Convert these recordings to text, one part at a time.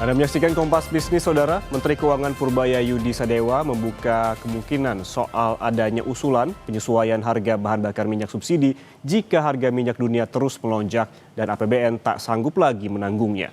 Anda menyaksikan Kompas Bisnis, Saudara. Menteri Keuangan Purbayayudi Sadewa membuka kemungkinan soal adanya usulan penyesuaian harga bahan bakar minyak subsidi jika harga minyak dunia terus melonjak dan APBN tak sanggup lagi menanggungnya.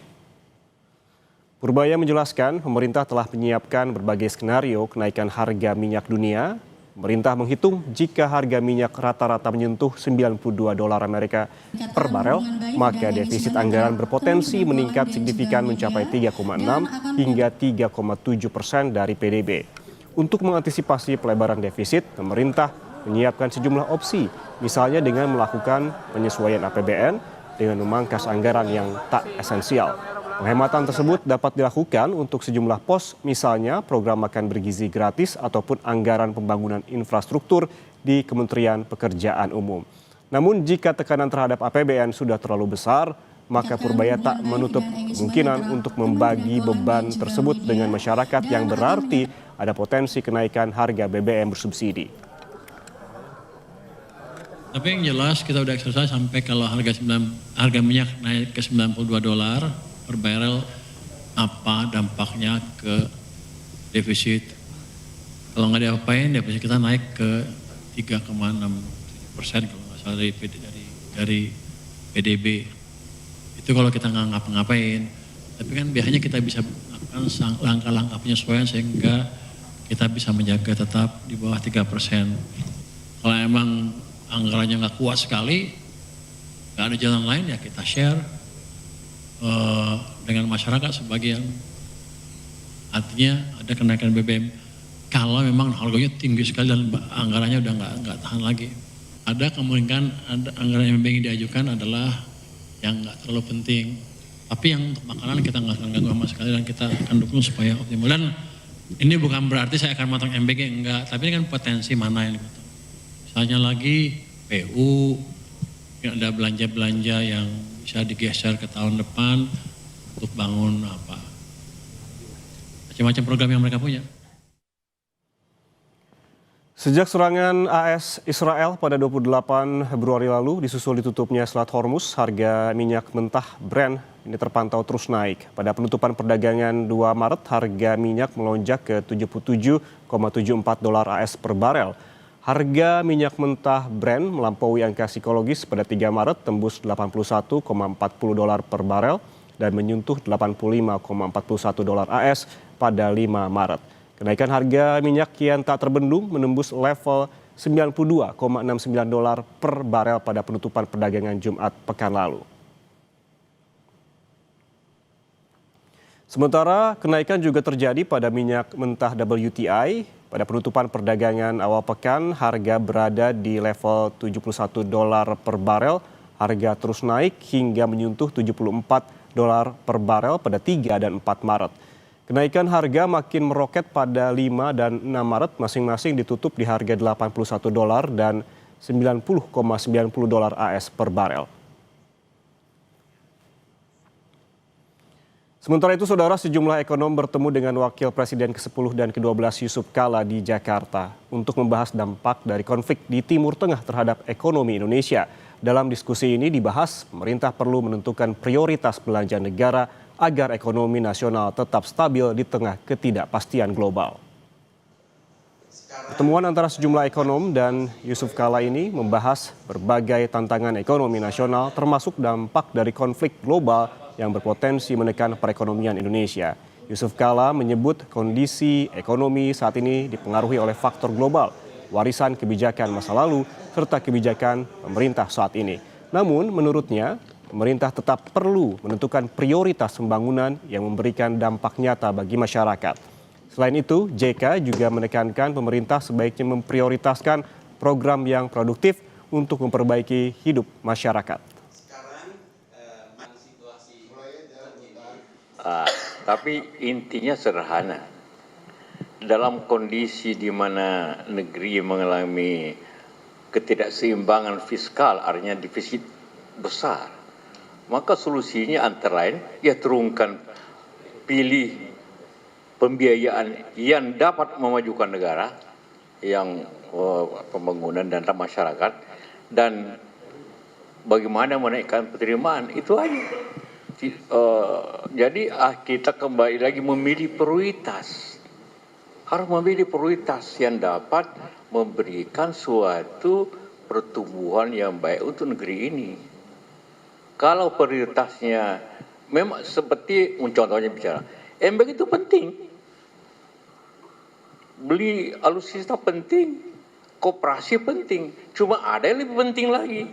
Purbaya menjelaskan pemerintah telah menyiapkan berbagai skenario kenaikan harga minyak dunia. Pemerintah menghitung jika harga minyak rata-rata menyentuh $92 Amerika per barel, maka defisit anggaran berpotensi meningkat signifikan mencapai 3,6 hingga 3,7% dari PDB. Untuk mengantisipasi pelebaran defisit, pemerintah menyiapkan sejumlah opsi, misalnya dengan melakukan penyesuaian APBN dengan memangkas anggaran yang tak esensial. Penghematan tersebut dapat dilakukan untuk sejumlah pos, misalnya program makan bergizi gratis ataupun anggaran pembangunan infrastruktur di Kementerian Pekerjaan Umum. Namun jika tekanan terhadap APBN sudah terlalu besar, maka Purbaya tak menutup kemungkinan untuk membagi beban tersebut dengan masyarakat yang berarti ada potensi kenaikan harga BBM bersubsidi. Tapi yang jelas kita udah eksersis sampai kalau harga minyak naik ke $92 per barrel, apa dampaknya ke defisit. Kalau nggak diapain, defisit kita naik ke 3,6% kalau nggak salah dari PDB. Itu kalau kita nggak ngapa-ngapain. Tapi kan biasanya kita bisa melakukan langkah-langkah penyesuaian sehingga kita bisa menjaga tetap di bawah 3%. Kalau emang anggarannya nggak kuat sekali, nggak ada jalan lain ya kita share dengan masyarakat sebagian. Artinya ada kenaikan BBM kalau memang harganya tinggi sekali dan anggarannya udah nggak tahan lagi. Ada kemungkinan ada anggaran yang ingin diajukan adalah yang nggak terlalu penting, tapi yang untuk makanan kita nggak akan ganggu sama sekali dan kita akan dukung supaya optimal. Dan ini bukan berarti saya akan motong MBG, enggak, tapi ini kan potensi mana yang dipotong. Misalnya lagi PU, ada belanja-belanja yang bisa digeser ke tahun depan untuk bangun apa macam-macam program yang mereka punya. Sejak serangan AS Israel pada 28 Februari lalu disusul ditutupnya Selat Hormuz, harga minyak mentah Brent ini terpantau terus naik. Pada penutupan perdagangan 2 Maret, harga minyak melonjak ke $77,74 AS per barel. Harga minyak mentah Brent melampaui angka psikologis pada 3 Maret tembus $81,40 per barel dan menyentuh $85,41 AS pada 5 Maret. Kenaikan harga minyak kian tak terbendung menembus level $92,69 per barel pada penutupan perdagangan Jumat pekan lalu. Sementara kenaikan juga terjadi pada minyak mentah WTI. Pada penutupan perdagangan awal pekan, harga berada di level $71 per barel. Harga terus naik hingga menyentuh $74 per barel pada 3 dan 4 Maret. Kenaikan harga makin meroket pada 5 dan 6 Maret, masing-masing ditutup di harga $81 dan $90,90 AS per barel. Sementara itu, Saudara, sejumlah ekonom bertemu dengan Wakil Presiden ke-10 dan ke-12 Yusuf Kala di Jakarta untuk membahas dampak dari konflik di Timur Tengah terhadap ekonomi Indonesia. Dalam diskusi ini dibahas pemerintah perlu menentukan prioritas belanja negara agar ekonomi nasional tetap stabil di tengah ketidakpastian global. Pertemuan antara sejumlah ekonom dan Yusuf Kala ini membahas berbagai tantangan ekonomi nasional termasuk dampak dari konflik global yang berpotensi menekan perekonomian Indonesia. Yusuf Kala menyebut kondisi ekonomi saat ini dipengaruhi oleh faktor global, warisan kebijakan masa lalu, serta kebijakan pemerintah saat ini. Namun menurutnya, pemerintah tetap perlu menentukan prioritas pembangunan yang memberikan dampak nyata bagi masyarakat. Selain itu, JK juga menekankan pemerintah sebaiknya memprioritaskan program yang produktif untuk memperbaiki hidup masyarakat. Tapi intinya sederhana. Dalam kondisi di mana negeri mengalami ketidakseimbangan fiskal, artinya defisit besar, maka solusinya antara lain ya turunkan, pilih pembiayaan yang dapat memajukan negara, yang pembangunan dan masyarakat, dan bagaimana menaikkan penerimaan, itu aja. Jadi kita kembali lagi memilih prioritas. Harus memilih prioritas yang dapat memberikan suatu pertumbuhan yang baik untuk negeri ini. Kalau prioritasnya memang seperti contohnya bicara, embek itu penting. Beli alutsista penting, koperasi penting. Cuma ada yang lebih penting lagi.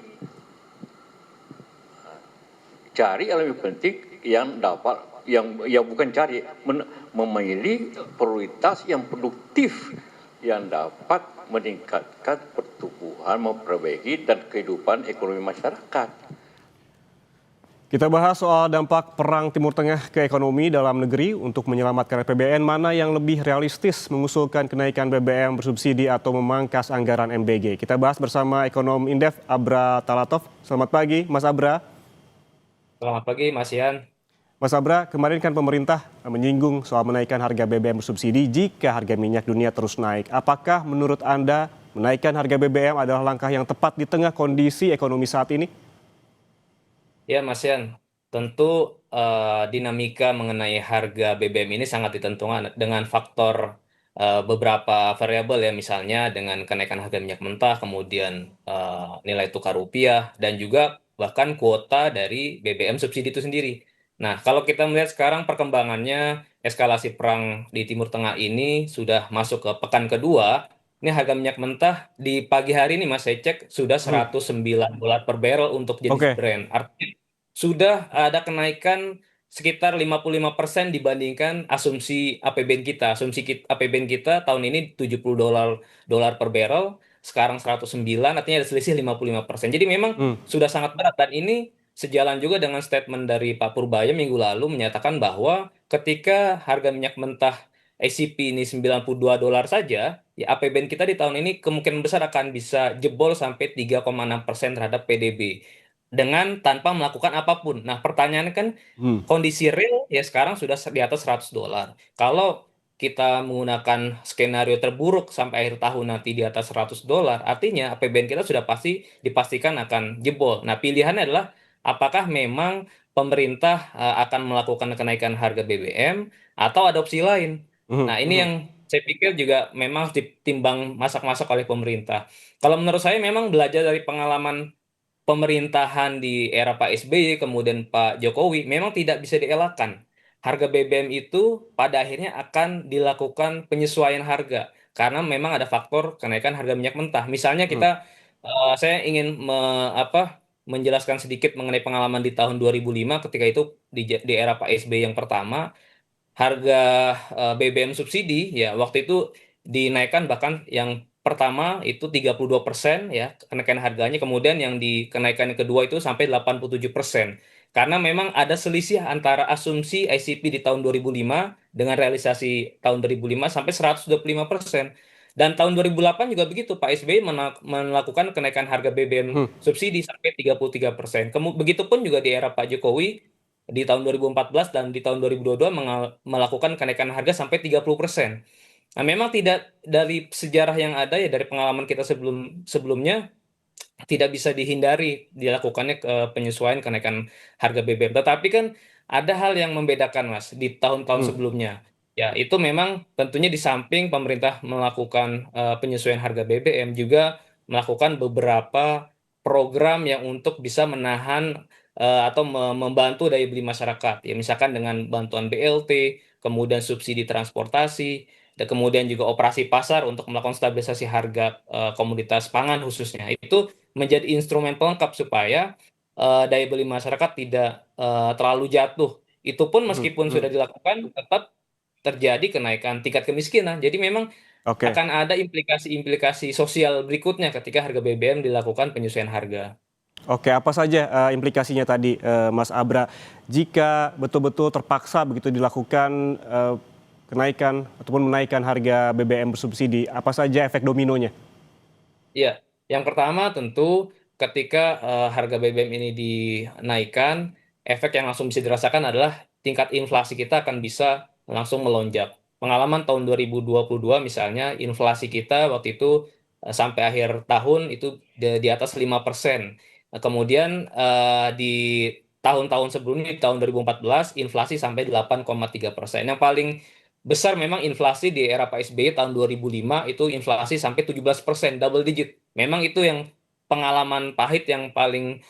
Cari yang lebih penting yang dapat yang bukan cari, memilih prioritas yang produktif yang dapat meningkatkan pertumbuhan, memperbaiki dan kehidupan ekonomi masyarakat. Kita bahas soal dampak perang Timur Tengah ke ekonomi dalam negeri. Untuk menyelamatkan APBN, mana yang lebih realistis, mengusulkan kenaikan BBM bersubsidi atau memangkas anggaran MBG? Kita bahas bersama ekonom Indef Abra Talatov. Selamat pagi Mas Abra. Selamat pagi, Mas Ian. Mas Abra, kemarin kan pemerintah menyinggung soal menaikkan harga BBM bersubsidi jika harga minyak dunia terus naik. Apakah menurut Anda menaikkan harga BBM adalah langkah yang tepat di tengah kondisi ekonomi saat ini? Ya, Mas Ian, tentu dinamika mengenai harga BBM ini sangat ditentukan dengan faktor beberapa variabel ya, misalnya dengan kenaikan harga minyak mentah, kemudian nilai tukar rupiah, dan juga bahkan kuota dari BBM subsidi itu sendiri. Nah, kalau kita melihat sekarang perkembangannya, eskalasi perang di Timur Tengah ini sudah masuk ke pekan kedua. Ini harga minyak mentah di pagi hari ini, Mas, saya cek sudah $109 per barrel untuk jenis Oke. Brent. Artinya sudah ada kenaikan sekitar 55% dibandingkan asumsi APBN kita. APBN kita tahun ini $70 per barrel, sekarang 109, artinya ada selisih 55%. Jadi memang Hmm. sudah sangat berat, dan ini sejalan juga dengan statement dari Pak Purbaya minggu lalu menyatakan bahwa ketika harga minyak mentah ACP ini $92 saja, ya APBN kita di tahun ini kemungkinan besar akan bisa jebol sampai 3,6% terhadap PDB dengan tanpa melakukan apapun. Nah, pertanyaannya kan Hmm. kondisi real ya sekarang sudah di atas $100. Kalau kita menggunakan skenario terburuk sampai akhir tahun nanti di atas $100, artinya APBN kita sudah pasti dipastikan akan jebol. Nah, pilihannya adalah apakah memang pemerintah akan melakukan kenaikan harga BBM atau ada opsi lain. Hmm. Nah, ini Hmm. yang saya pikir juga memang harus ditimbang masak-masak oleh pemerintah. Kalau menurut saya memang belajar dari pengalaman pemerintahan di era Pak SBY kemudian Pak Jokowi memang tidak bisa dielakkan. Harga BBM itu pada akhirnya akan dilakukan penyesuaian harga karena memang ada faktor kenaikan harga minyak mentah. Misalnya Hmm. saya ingin menjelaskan sedikit mengenai pengalaman di tahun 2005 ketika itu di era Pak SBY yang pertama. Harga BBM subsidi ya waktu itu dinaikkan, bahkan yang pertama itu 32% ya kenaikan harganya, kemudian yang dikenaikan yang kedua itu sampai 87%. Karena memang ada selisih antara asumsi ICP di tahun 2005 dengan realisasi tahun 2005 sampai 125%. Dan tahun 2008 juga begitu, Pak SBY melakukan kenaikan harga BBM Hmm. subsidi sampai 33%. Begitupun juga di era Pak Jokowi di tahun 2014 dan di tahun 2022 melakukan kenaikan harga sampai 30%. Nah, memang tidak dari sejarah yang ada ya dari pengalaman kita sebelumnya tidak bisa dihindari dilakukannya penyesuaian kenaikan harga BBM. Tetapi kan ada hal yang membedakan, Mas, di tahun-tahun Hmm. sebelumnya. Ya, itu memang tentunya di samping pemerintah melakukan penyesuaian harga BBM juga melakukan beberapa program yang untuk bisa menahan atau membantu daya beli masyarakat. Ya, misalkan dengan bantuan BLT, kemudian subsidi transportasi, dan kemudian juga operasi pasar untuk melakukan stabilisasi harga komoditas pangan khususnya. Itu menjadi instrumen pelengkap supaya daya beli masyarakat tidak terlalu jatuh. Itu pun Hmm. meskipun Hmm. sudah dilakukan, tetap terjadi kenaikan tingkat kemiskinan. Jadi memang Oke. akan ada implikasi-implikasi sosial berikutnya ketika harga BBM dilakukan penyesuaian harga. Oke, apa saja implikasinya tadi, Mas Abra, jika betul-betul terpaksa begitu dilakukan kenaikan ataupun menaikkan harga BBM bersubsidi, apa saja efek dominonya? Ya, yang pertama tentu ketika harga BBM ini dinaikkan, efek yang langsung bisa dirasakan adalah tingkat inflasi kita akan bisa langsung melonjak. Pengalaman tahun 2022 misalnya, inflasi kita waktu itu sampai akhir tahun itu di atas 5%. Nah, kemudian di tahun-tahun sebelumnya di tahun 2014 inflasi sampai 8,3%. Yang paling besar memang inflasi di era Pak SBY tahun 2005 itu inflasi sampai 17%, double digit. Memang itu yang pengalaman pahit yang paling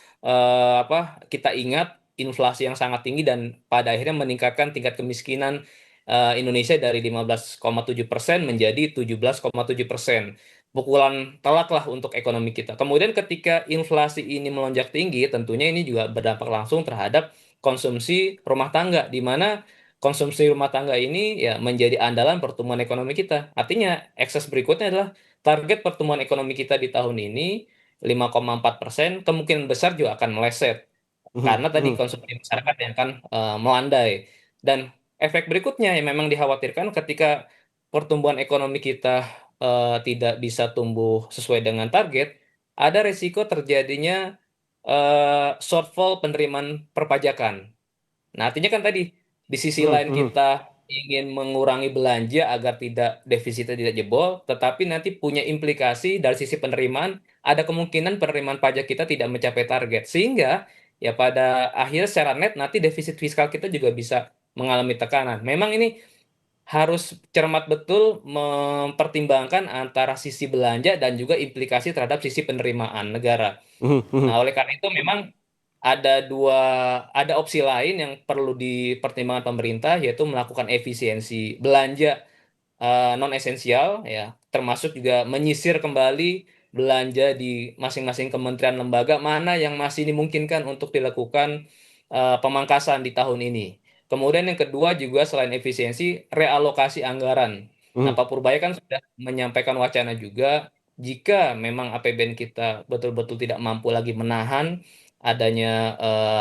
kita ingat, inflasi yang sangat tinggi dan pada akhirnya meningkatkan tingkat kemiskinan Indonesia dari 15,7% menjadi 17,7%. Pukulan telak lah untuk ekonomi kita. Kemudian ketika inflasi ini melonjak tinggi, tentunya ini juga berdampak langsung terhadap konsumsi rumah tangga, di mana konsumsi rumah tangga ini ya menjadi andalan pertumbuhan ekonomi kita. Artinya, ekses berikutnya adalah target pertumbuhan ekonomi kita di tahun ini 5,4%, kemungkinan besar juga akan meleset Mhm, karena tadi mhm, konsumsi masyarakat yang akan melandai. Dan efek berikutnya yang memang dikhawatirkan ketika pertumbuhan ekonomi kita tidak bisa tumbuh sesuai dengan target, ada resiko terjadinya shortfall penerimaan perpajakan. Nah, artinya kan tadi di sisi mhm, lain mhm. kita ingin mengurangi belanja agar tidak defisitnya tidak jebol, tetapi nanti punya implikasi dari sisi penerimaan, ada kemungkinan penerimaan pajak kita tidak mencapai target. Sehingga ya pada akhirnya secara net nanti defisit fiskal kita juga bisa mengalami tekanan. Memang ini harus cermat betul mempertimbangkan antara sisi belanja dan juga implikasi terhadap sisi penerimaan negara. Mhm, mhm. Nah, oleh karena itu memang ada opsi lain yang perlu dipertimbangkan pemerintah, yaitu melakukan efisiensi belanja non esensial, ya, termasuk juga menyisir kembali belanja di masing-masing kementerian lembaga mana yang masih dimungkinkan untuk dilakukan pemangkasan di tahun ini. Kemudian yang kedua juga selain efisiensi, realokasi anggaran. Nah, Mhm. Pak Purbaya kan sudah menyampaikan wacana juga jika memang APBN kita betul-betul tidak mampu lagi menahan adanya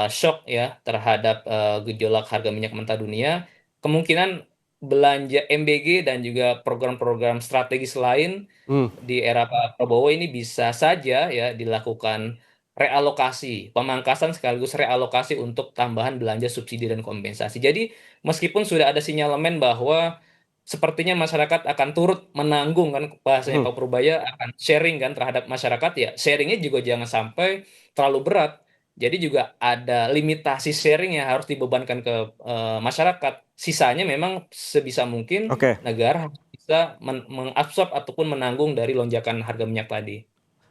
shock ya terhadap gejolak harga minyak mentah dunia, kemungkinan belanja MBG dan juga program-program strategis lain Mhm. di era Pak Prabowo ini bisa saja ya dilakukan realokasi, pemangkasan sekaligus realokasi untuk tambahan belanja subsidi dan kompensasi. Jadi meskipun sudah ada sinyalemen bahwa sepertinya masyarakat akan turut menanggung kan bahasanya Mhm. Pak Purbaya akan sharing kan terhadap masyarakat ya sharingnya juga jangan sampai terlalu berat. Jadi juga ada limitasi sharing yang harus dibebankan ke masyarakat. Sisanya memang sebisa mungkin Oke, negara harus bisa mengabsorb ataupun menanggung dari lonjakan harga minyak tadi.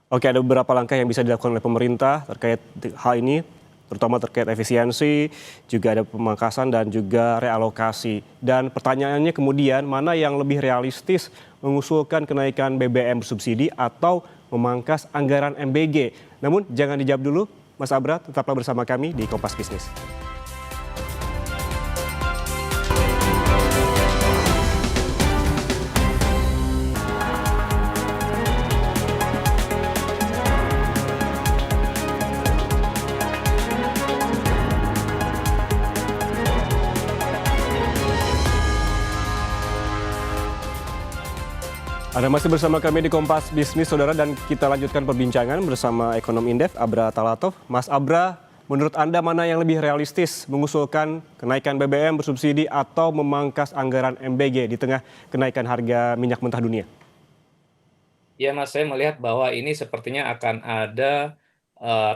oke, ada beberapa langkah yang bisa dilakukan oleh pemerintah terkait hal ini, terutama terkait efisiensi, juga ada pemangkasan dan juga realokasi. Dan pertanyaannya kemudian, mana yang lebih realistis, mengusulkan kenaikan BBM bersubsidi atau memangkas anggaran MBG? Namun jangan dijawab dulu, Mas Abra, tetaplah bersama kami di Kompas Bisnis. Anda masih bersama kami di Kompas Bisnis, Saudara, dan kita lanjutkan perbincangan bersama ekonom Indef, Abra Talatov. Mas Abra, menurut Anda mana yang lebih realistis, mengusulkan kenaikan BBM bersubsidi atau memangkas anggaran MBG di tengah kenaikan harga minyak mentah dunia? Ya, Mas, saya melihat bahwa ini sepertinya akan ada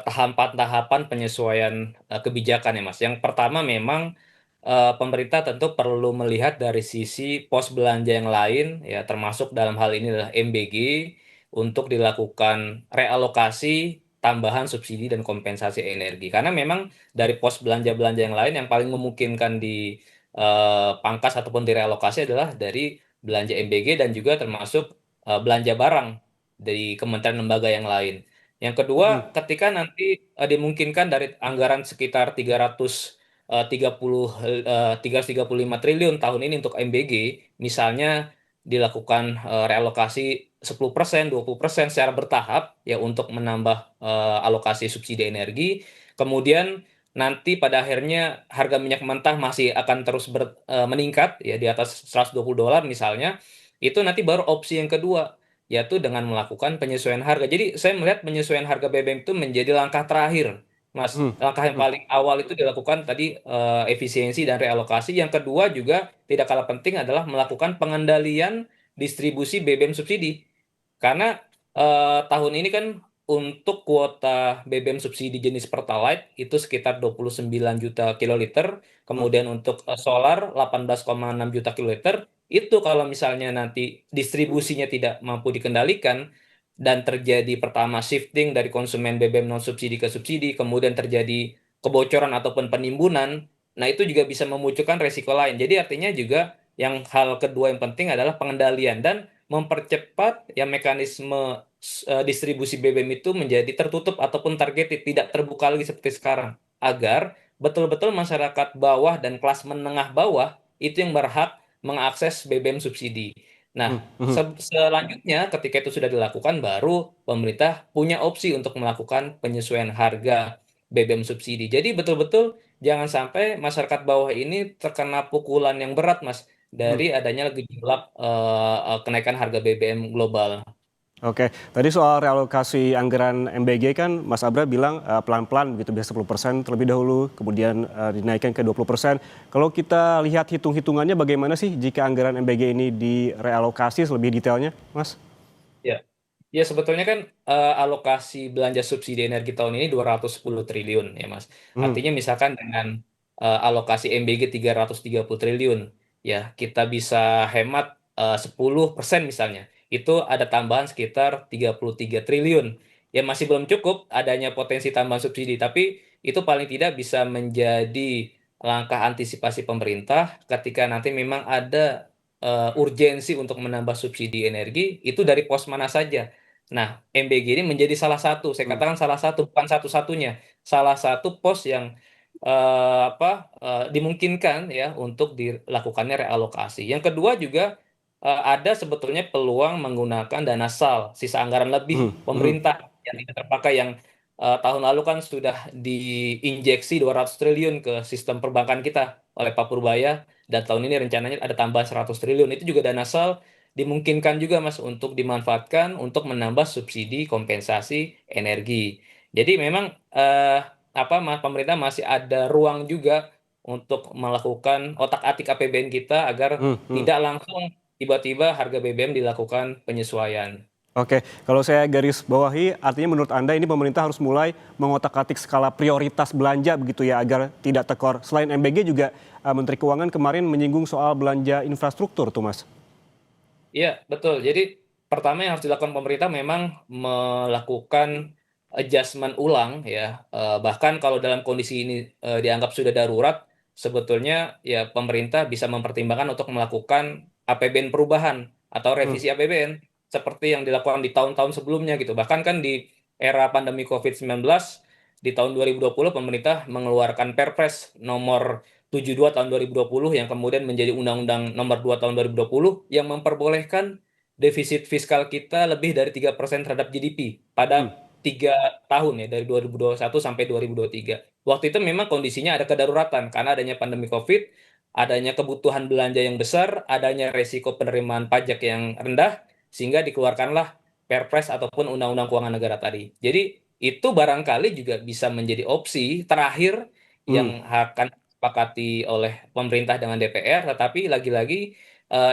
tahapan-tahapan penyesuaian kebijakan ya, Mas. Yang pertama memang pemerintah tentu perlu melihat dari sisi pos belanja yang lain, ya termasuk dalam hal ini adalah MBG untuk dilakukan realokasi tambahan subsidi dan kompensasi energi. Karena memang dari pos belanja-belanja yang lain yang paling memungkinkan di pangkas ataupun direalokasi adalah dari belanja MBG dan juga termasuk belanja barang dari kementerian lembaga yang lain. Yang Mhm, kedua, ketika nanti dimungkinkan dari anggaran sekitar 335 triliun tahun ini untuk MBG, misalnya dilakukan realokasi 10%, 20% secara bertahap ya untuk menambah alokasi subsidi energi. Kemudian nanti pada akhirnya harga minyak mentah masih akan terus meningkat ya di atas $120 misalnya. Itu nanti baru opsi yang kedua yaitu dengan melakukan penyesuaian harga. Jadi saya melihat penyesuaian harga BBM itu menjadi langkah terakhir, Mas. mhm, Langkah yang mhm, paling awal itu dilakukan tadi efisiensi dan realokasi. Yang kedua juga tidak kalah penting adalah melakukan pengendalian distribusi BBM subsidi. Karena tahun ini kan untuk kuota BBM subsidi jenis Pertalite itu sekitar 29 juta kiloliter, Hmm. kemudian untuk solar 18,6 juta kiloliter, itu kalau misalnya nanti distribusinya tidak mampu dikendalikan dan terjadi pertama shifting dari konsumen BBM non subsidi ke subsidi, kemudian terjadi kebocoran ataupun penimbunan, nah itu juga bisa memunculkan resiko lain. Jadi artinya juga yang hal kedua yang penting adalah pengendalian dan mempercepat ya mekanisme distribusi BBM itu menjadi tertutup ataupun targeted, tidak terbuka lagi seperti sekarang, agar betul-betul masyarakat bawah dan kelas menengah bawah itu yang berhak mengakses BBM subsidi. Hmm. Nah, Hmm. selanjutnya ketika itu sudah dilakukan, baru pemerintah punya opsi untuk melakukan penyesuaian harga BBM subsidi. Jadi betul-betul jangan sampai masyarakat bawah ini terkena pukulan yang berat, Mas, Hmm. dari adanya gejolak kenaikan harga BBM global. Oke, tadi soal realokasi anggaran MBG kan Mas Abra bilang pelan-pelan begitu, biasa 10% terlebih dahulu, kemudian dinaikkan ke 20%. Kalau kita lihat hitung-hitungannya bagaimana sih jika anggaran MBG ini direalokasi lebih detailnya, Mas? Ya. Ya, sebetulnya kan alokasi belanja subsidi energi tahun ini 210 triliun ya, Mas. Hmm. Artinya misalkan dengan alokasi MBG 330 triliun, ya kita bisa hemat 10% misalnya. Itu ada tambahan sekitar 33 triliun. Ya masih belum cukup adanya potensi tambahan subsidi, tapi itu paling tidak bisa menjadi langkah antisipasi pemerintah ketika nanti memang ada urgensi untuk menambah subsidi energi, itu dari pos mana saja. Nah, MBG ini menjadi salah satu, saya Hmm. katakan salah satu, bukan satu-satunya, salah satu pos yang dimungkinkan ya untuk dilakukannya realokasi. Yang kedua juga ada sebetulnya peluang menggunakan dana SAL, sisa anggaran Hmm. lebih Hmm. pemerintah yang tidak terpakai, yang tahun lalu kan sudah diinjeksi 200 triliun ke sistem perbankan kita oleh Pak Purbaya, dan tahun ini rencananya ada tambahan 100 triliun. Itu juga dana SAL dimungkinkan juga, Mas, untuk dimanfaatkan untuk menambah subsidi kompensasi energi. Jadi memang pemerintah masih ada ruang juga untuk melakukan otak-atik APBN kita agar Hmm. Hmm. tidak langsung tiba-tiba harga BBM dilakukan penyesuaian. Oke, kalau saya garis bawahi, artinya menurut Anda ini pemerintah harus mulai mengotak-atik skala prioritas belanja begitu ya, agar tidak tekor. Selain MBG juga Menteri Keuangan kemarin menyinggung soal belanja infrastruktur tuh, Mas. Iya, betul. Jadi pertama yang harus dilakukan pemerintah memang melakukan adjustment ulang ya. Bahkan kalau dalam kondisi ini dianggap sudah darurat, sebetulnya ya pemerintah bisa mempertimbangkan untuk melakukan APBN perubahan atau Hmm. revisi APBN seperti yang dilakukan di tahun-tahun sebelumnya gitu. Bahkan kan di era pandemi COVID-19 di tahun 2020 pemerintah mengeluarkan Perpres nomor 72 tahun 2020 yang kemudian menjadi Undang-Undang nomor 2 tahun 2020 yang memperbolehkan defisit fiskal kita lebih dari 3% terhadap GDP Hmm. pada 3 tahun ya, dari 2021 sampai 2023. Waktu itu memang kondisinya ada kedaruratan karena adanya pandemi COVID, adanya kebutuhan belanja yang besar, adanya resiko penerimaan pajak yang rendah, sehingga dikeluarkanlah Perpres ataupun Undang-Undang Keuangan Negara tadi. Jadi itu barangkali juga bisa menjadi opsi terakhir Hmm. yang akan disepakati oleh pemerintah dengan DPR, tetapi lagi-lagi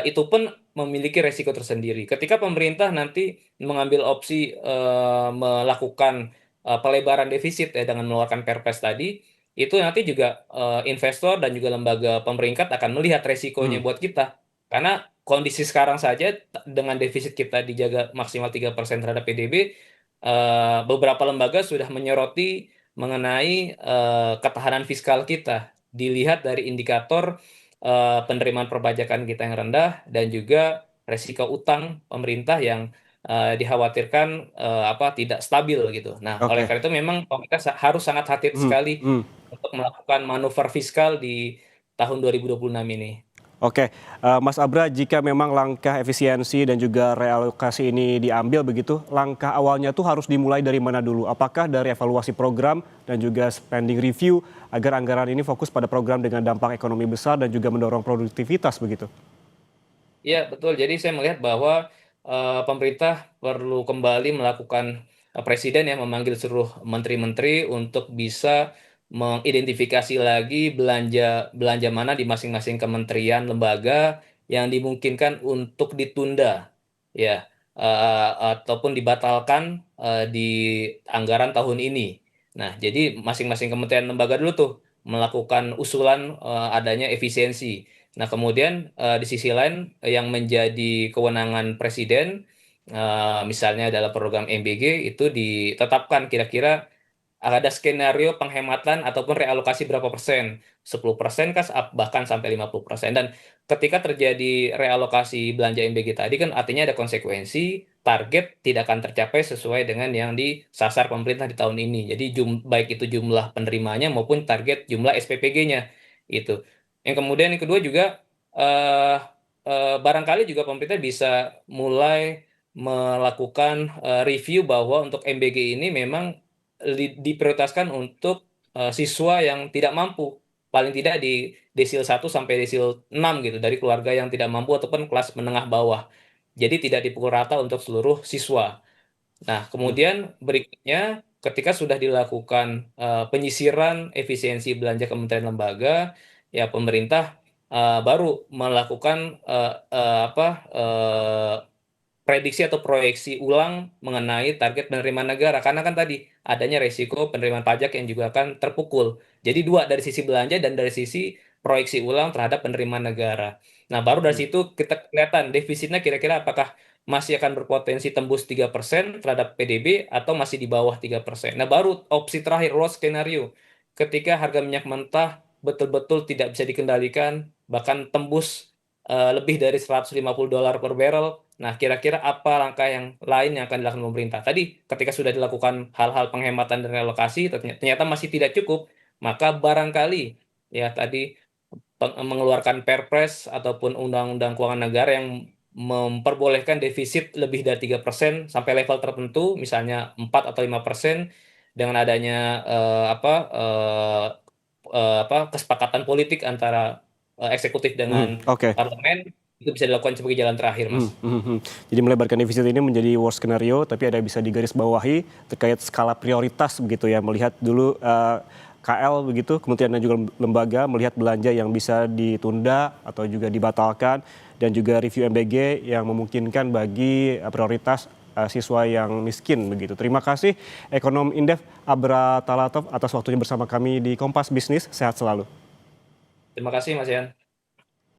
itu pun memiliki resiko tersendiri. Ketika pemerintah nanti mengambil opsi melakukan pelebaran defisit ya dengan mengeluarkan Perpres tadi, itu nanti juga investor dan juga lembaga pemerintah akan melihat resikonya Hmm. buat kita. Karena kondisi sekarang saja dengan defisit kita dijaga maksimal 3% terhadap PDB, beberapa lembaga sudah menyoroti mengenai ketahanan fiskal kita. Dilihat dari indikator penerimaan perpajakan kita yang rendah dan juga resiko utang pemerintah yang dikhawatirkan tidak stabil gitu. Nah, oleh Oke. karena itu memang pemerintah harus sangat hati-hati Hmm. sekali Hmm. untuk melakukan manuver fiskal di tahun 2026 ini. Oke, Mas Abra, jika memang langkah efisiensi dan juga realokasi ini diambil begitu, langkah awalnya tuh harus dimulai dari mana dulu? Apakah dari evaluasi program dan juga spending review agar anggaran ini fokus pada program dengan dampak ekonomi besar dan juga mendorong produktivitas begitu? Iya, betul. Jadi saya melihat bahwa pemerintah perlu kembali melakukan presiden ya memanggil seluruh menteri-menteri untuk bisa mengidentifikasi lagi belanja belanja mana di masing-masing kementerian lembaga yang dimungkinkan untuk ditunda. Ya, ataupun dibatalkan di anggaran tahun ini. Nah, jadi masing-masing kementerian lembaga dulu tuh melakukan usulan adanya efisiensi. Nah, kemudian di sisi lain yang menjadi kewenangan presiden, misalnya dalam program MBG itu ditetapkan kira-kira ada skenario penghematan ataupun realokasi berapa persen, 10% kah, bahkan sampai 50%. Dan ketika terjadi realokasi belanja MBG tadi kan artinya ada konsekuensi, target tidak akan tercapai sesuai dengan yang disasar pemerintah di tahun ini. Jadi baik itu jumlah penerimanya maupun target jumlah SPPG-nya itu. Yang kemudian yang kedua juga eh, barangkali juga pemerintah bisa mulai melakukan review bahwa untuk MBG ini memang diprioritaskan untuk siswa yang tidak mampu, paling tidak di desil 1 sampai desil 6 gitu, dari keluarga yang tidak mampu ataupun kelas menengah bawah. Jadi tidak dipukul rata untuk seluruh siswa. Nah, Hmm. kemudian berikutnya ketika sudah dilakukan penyisiran efisiensi belanja kementerian lembaga, ya pemerintah baru melakukan prediksi atau proyeksi ulang mengenai target penerimaan negara, karena kan tadi adanya resiko penerimaan pajak yang juga akan terpukul. Jadi dua, dari sisi belanja dan dari sisi proyeksi ulang terhadap penerimaan negara. Nah, baru dari Hmm. situ kita kelihatan defisitnya kira-kira apakah masih akan berpotensi tembus 3% terhadap PDB atau masih di bawah 3%. Nah, baru opsi terakhir, worst scenario, ketika harga minyak mentah betul-betul tidak bisa dikendalikan, bahkan tembus lebih dari $150 per barrel. Nah, kira-kira apa langkah yang lain yang akan dilakukan pemerintah? Tadi, ketika sudah dilakukan hal-hal penghematan dan relokasi, ternyata masih tidak cukup, maka barangkali ya tadi mengeluarkan Perpres ataupun Undang-Undang Keuangan Negara yang memperbolehkan defisit lebih dari 3% sampai level tertentu, misalnya 4 atau 5%, dengan adanya kesepakatan politik antara eksekutif Hmm. dengan Oke. parlemen, itu bisa dilakukan sebagai jalan terakhir, Hmm, Mas. hmm, hmm. Jadi melebarkan defisit ini menjadi worst scenario, tapi ada bisa digarisbawahi terkait skala prioritas begitu ya. Melihat dulu KL begitu, kementerian dan juga lembaga melihat belanja yang bisa ditunda atau juga dibatalkan, dan juga review MBG yang memungkinkan bagi prioritas siswa yang miskin begitu. Terima kasih Ekonom Indef Abra Talatov atas waktunya bersama kami di Kompas Bisnis. Sehat selalu. Terima kasih, Mas Yan.